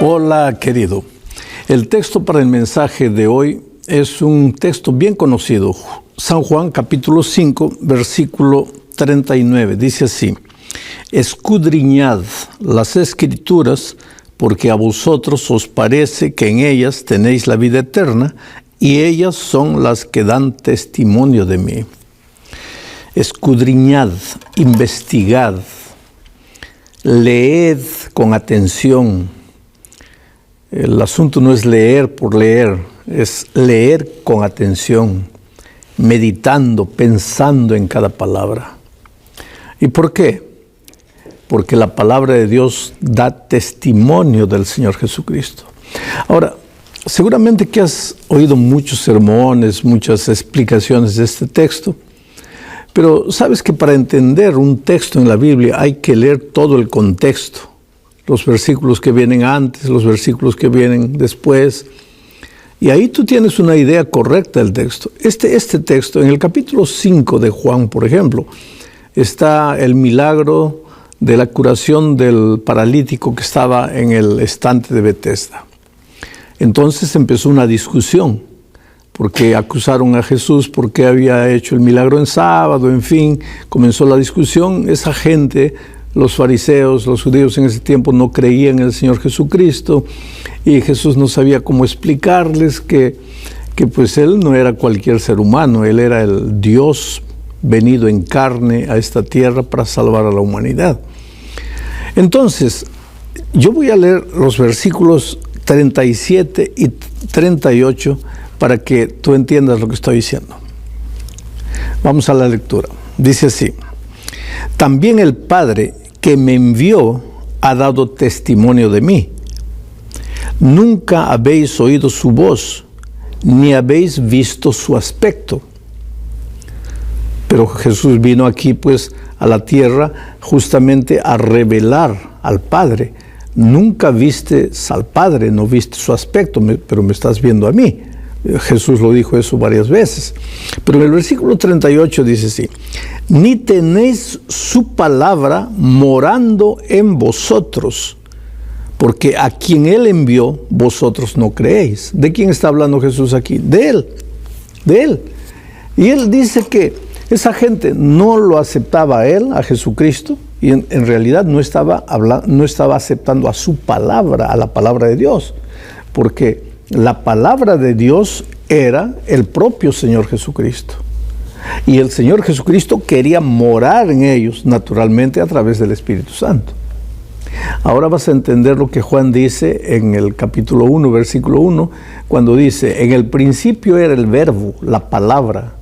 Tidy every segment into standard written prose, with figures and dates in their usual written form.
Hola, querido. El texto para el mensaje de hoy es un texto bien conocido. San Juan capítulo 5, versículo 39. Dice así: escudriñad las Escrituras, porque a vosotros os parece que en ellas tenéis la vida eterna, y ellas son las que dan testimonio de mí. Escudriñad, investigad, leed con atención. El asunto no es leer por leer, es leer con atención, meditando, pensando en cada palabra. ¿Y por qué? Porque la palabra de Dios da testimonio del Señor Jesucristo. Ahora, seguramente que has oído muchos sermones, muchas explicaciones de este texto, pero sabes que para entender un texto en la Biblia hay que leer todo el contexto, los versículos que vienen antes, los versículos que vienen después, y ahí tú tienes una idea correcta del texto. Este texto, en el capítulo 5 de Juan, por ejemplo, está el milagro de la curación del paralítico que estaba en el estante de Betesda. Entonces empezó una discusión, porque acusaron a Jesús porque había hecho el milagro en sábado, en fin, comenzó la discusión. Esa gente, los fariseos, los judíos en ese tiempo no creían en el Señor Jesucristo, y Jesús no sabía cómo explicarles que pues Él no era cualquier ser humano, Él era el Dios venido en carne a esta tierra para salvar a la humanidad. Entonces, yo voy a leer los versículos 37 y 38 para que tú entiendas lo que estoy diciendo. Vamos a la lectura. Dice así: también el Padre que me envió ha dado testimonio de mí. Nunca habéis oído su voz, ni habéis visto su aspecto. Pero Jesús vino aquí pues a la tierra justamente a revelar al Padre. Nunca vistes al Padre, no viste su aspecto, pero me estás viendo a mí. Jesús lo dijo eso varias veces. Pero en el versículo 38 dice así: ni tenéis su palabra morando en vosotros, porque a quien Él envió, vosotros no creéis. ¿De quién está hablando Jesús aquí? De Él, de Él. Y Él dice que esa gente no lo aceptaba a Él, a Jesucristo, y en realidad no estaba aceptando a su palabra, a la palabra de Dios, porque la palabra de Dios era el propio Señor Jesucristo. Y el Señor Jesucristo quería morar en ellos, naturalmente, a través del Espíritu Santo. Ahora vas a entender lo que Juan dice en el capítulo 1, versículo 1, cuando dice: en el principio era el verbo, la palabra,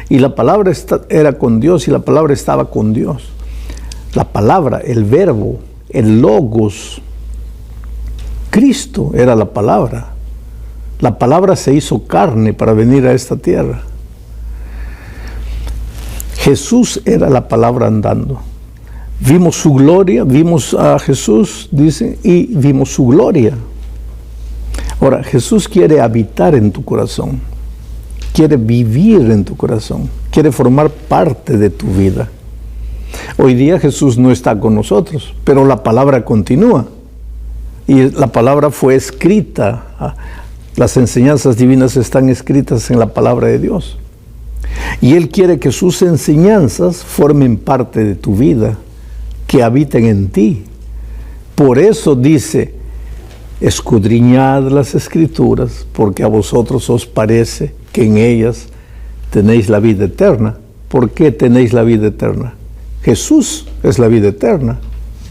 y la palabra era con Dios, y la palabra estaba con Dios. La palabra, el verbo, el logos, Cristo era la palabra. La palabra se hizo carne para venir a esta tierra. Jesús era la palabra andando. Vimos su gloria, vimos a Jesús, dice, y vimos su gloria. Ahora, Jesús quiere habitar en tu corazón, quiere vivir en tu corazón, quiere formar parte de tu vida. Hoy día Jesús no está con nosotros, pero la palabra continúa. Y la palabra fue escrita. Las enseñanzas divinas están escritas en la palabra de Dios. Y Él quiere que sus enseñanzas formen parte de tu vida, que habiten en ti. Por eso dice: escudriñad las Escrituras, porque a vosotros os parece que en ellas tenéis la vida eterna. ¿Por qué tenéis la vida eterna? Jesús es la vida eterna.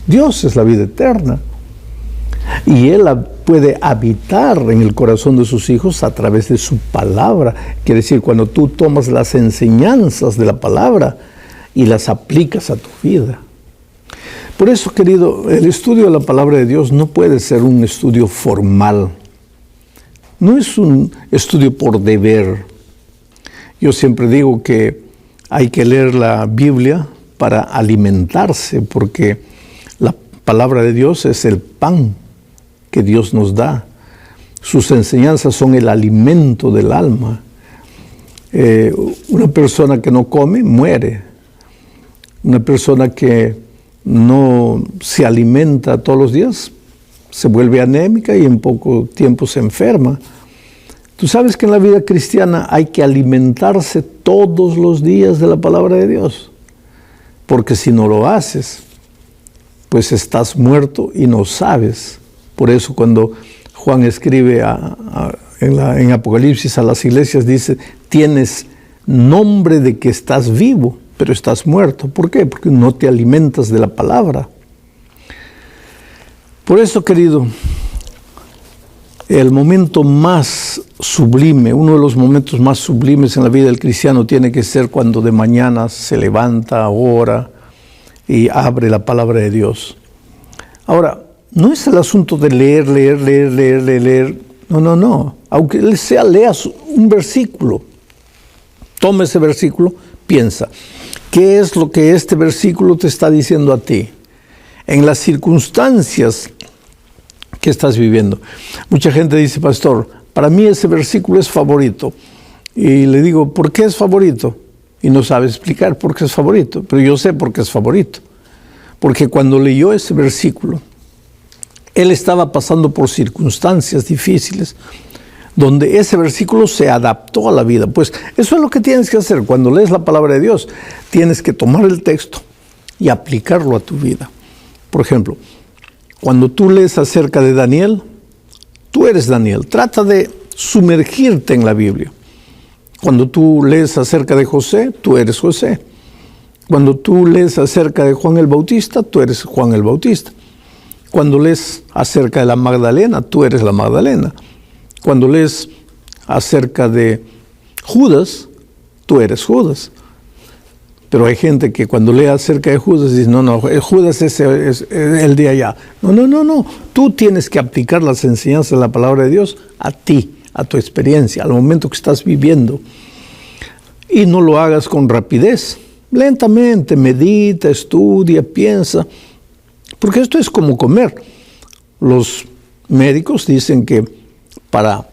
Dios es la vida eterna. Y Él puede habitar en el corazón de sus hijos a través de su palabra. Quiere decir, cuando tú tomas las enseñanzas de la palabra y las aplicas a tu vida. Por eso, querido, el estudio de la palabra de Dios no puede ser un estudio formal. No es un estudio por deber. Yo siempre digo que hay que leer la Biblia para alimentarse, porque la palabra de Dios es el pan que Dios nos da. Sus enseñanzas son el alimento del alma. Una persona que no come, muere. Una persona que no se alimenta todos los días, se vuelve anémica y en poco tiempo se enferma. Tú sabes que en la vida cristiana hay que alimentarse todos los días de la palabra de Dios, porque si no lo haces, pues estás muerto y no sabes. Por eso cuando Juan escribe en Apocalipsis a las iglesias, dice, tienes nombre de que estás vivo, pero estás muerto. ¿Por qué? Porque no te alimentas de la palabra. Por eso, querido, el momento más sublime, uno de los momentos más sublimes en la vida del cristiano tiene que ser cuando de mañana se levanta, ora y abre la palabra de Dios. Ahora, no es el asunto de leer. No. Aunque leas un versículo, toma ese versículo, piensa, ¿qué es lo que este versículo te está diciendo a ti? En las circunstancias que estás viviendo. Mucha gente dice, pastor, para mí ese versículo es favorito. Y le digo, ¿por qué es favorito? Y no sabe explicar por qué es favorito, pero yo sé por qué es favorito. Porque cuando leyó ese versículo, él estaba pasando por circunstancias difíciles, donde ese versículo se adaptó a la vida. Pues eso es lo que tienes que hacer. Cuando lees la palabra de Dios, tienes que tomar el texto y aplicarlo a tu vida. Por ejemplo, cuando tú lees acerca de Daniel, tú eres Daniel. Trata de sumergirte en la Biblia. Cuando tú lees acerca de José, tú eres José. Cuando tú lees acerca de Juan el Bautista, tú eres Juan el Bautista. Cuando lees acerca de la Magdalena, tú eres la Magdalena. Cuando lees acerca de Judas, tú eres Judas. Pero hay gente que cuando lee acerca de Judas dice, no, Judas es el de allá. No. Tú tienes que aplicar las enseñanzas de la palabra de Dios a ti, a tu experiencia, al momento que estás viviendo. Y no lo hagas con rapidez. Lentamente, medita, estudia, piensa. Porque esto es como comer. Los médicos dicen que para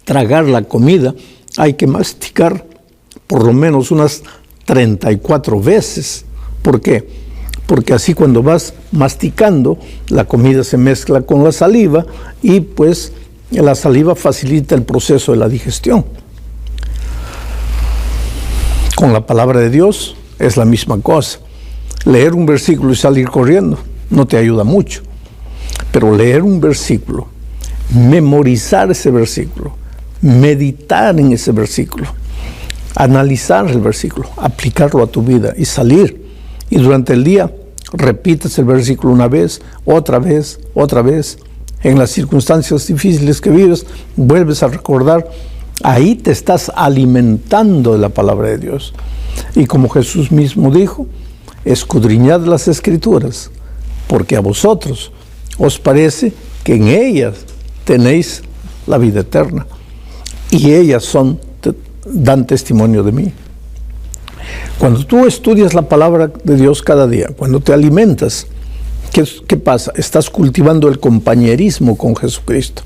tragar la comida hay que masticar por lo menos unas 34 veces. ¿Por qué? Porque así cuando vas masticando, la comida se mezcla con la saliva y pues la saliva facilita el proceso de la digestión. Con la palabra de Dios es la misma cosa. Leer un versículo y salir corriendo no te ayuda mucho. Pero leer un versículo, memorizar ese versículo, meditar en ese versículo, analizar el versículo, aplicarlo a tu vida y salir. Y durante el día repites el versículo una vez, otra vez. En las circunstancias difíciles que vives, vuelves a recordar. Ahí te estás alimentando de la palabra de Dios. Y como Jesús mismo dijo, escudriñad las Escrituras, porque a vosotros os parece que en ellas tenéis la vida eterna. Y ellas dan testimonio de mí. Cuando tú estudias la palabra de Dios cada día, cuando te alimentas, ¿qué pasa? Estás cultivando el compañerismo con Jesucristo.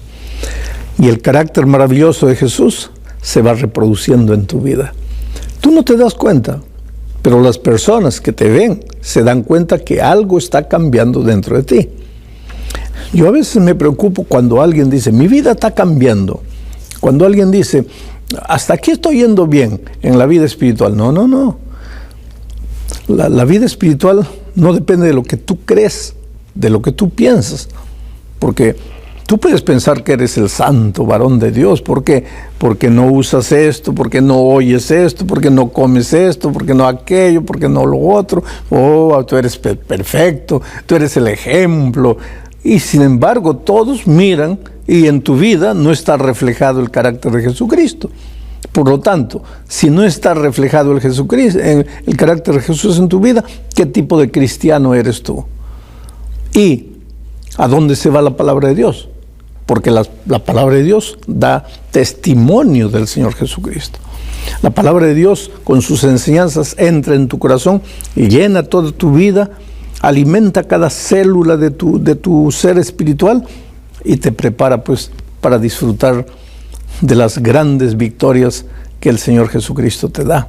Y el carácter maravilloso de Jesús se va reproduciendo en tu vida. Tú no te das cuenta, pero las personas que te ven se dan cuenta que algo está cambiando dentro de ti. Yo a veces me preocupo cuando alguien dice, mi vida está cambiando. Cuando alguien dice, hasta aquí estoy yendo bien en la vida espiritual. No. La vida espiritual no depende de lo que tú crees, de lo que tú piensas. Porque tú puedes pensar que eres el santo varón de Dios. ¿Por qué? Porque no usas esto, porque no oyes esto, porque no comes esto, porque no aquello, porque no lo otro. Oh, tú eres perfecto, tú eres el ejemplo. Y sin embargo, todos miran y en tu vida no está reflejado el carácter de Jesucristo. Por lo tanto, si no está reflejado el carácter de Jesús en tu vida, ¿qué tipo de cristiano eres tú? ¿Y a dónde se va la palabra de Dios? Porque la palabra de Dios da testimonio del Señor Jesucristo. La palabra de Dios, con sus enseñanzas, entra en tu corazón y llena toda tu vida, alimenta cada célula de tu ser espiritual y te prepara pues para disfrutar de las grandes victorias que el Señor Jesucristo te da.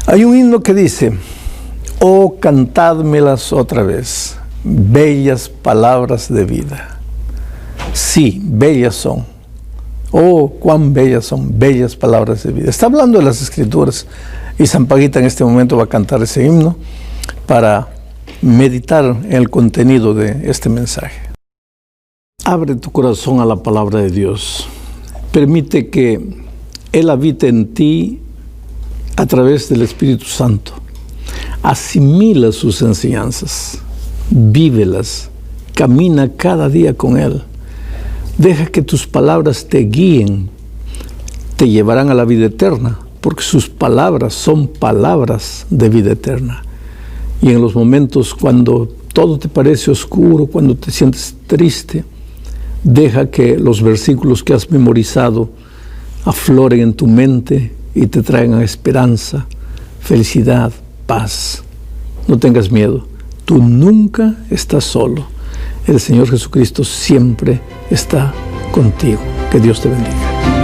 Hay un himno que dice, oh, cantádmelas otra vez, bellas palabras de vida. Sí, bellas son. Oh, cuán bellas son, bellas palabras de vida. Está hablando de las Escrituras y San Paguita en este momento va a cantar ese himno para meditar en el contenido de este mensaje. Abre tu corazón a la palabra de Dios. Permite que Él habite en ti a través del Espíritu Santo. Asimila sus enseñanzas, vívelas, camina cada día con Él. Deja que tus palabras te guíen, te llevarán a la vida eterna, porque sus palabras son palabras de vida eterna. Y en los momentos cuando todo te parece oscuro, cuando te sientes triste, deja que los versículos que has memorizado afloren en tu mente y te traigan esperanza, felicidad, paz. No tengas miedo, tú nunca estás solo. El Señor Jesucristo siempre está contigo. Que Dios te bendiga.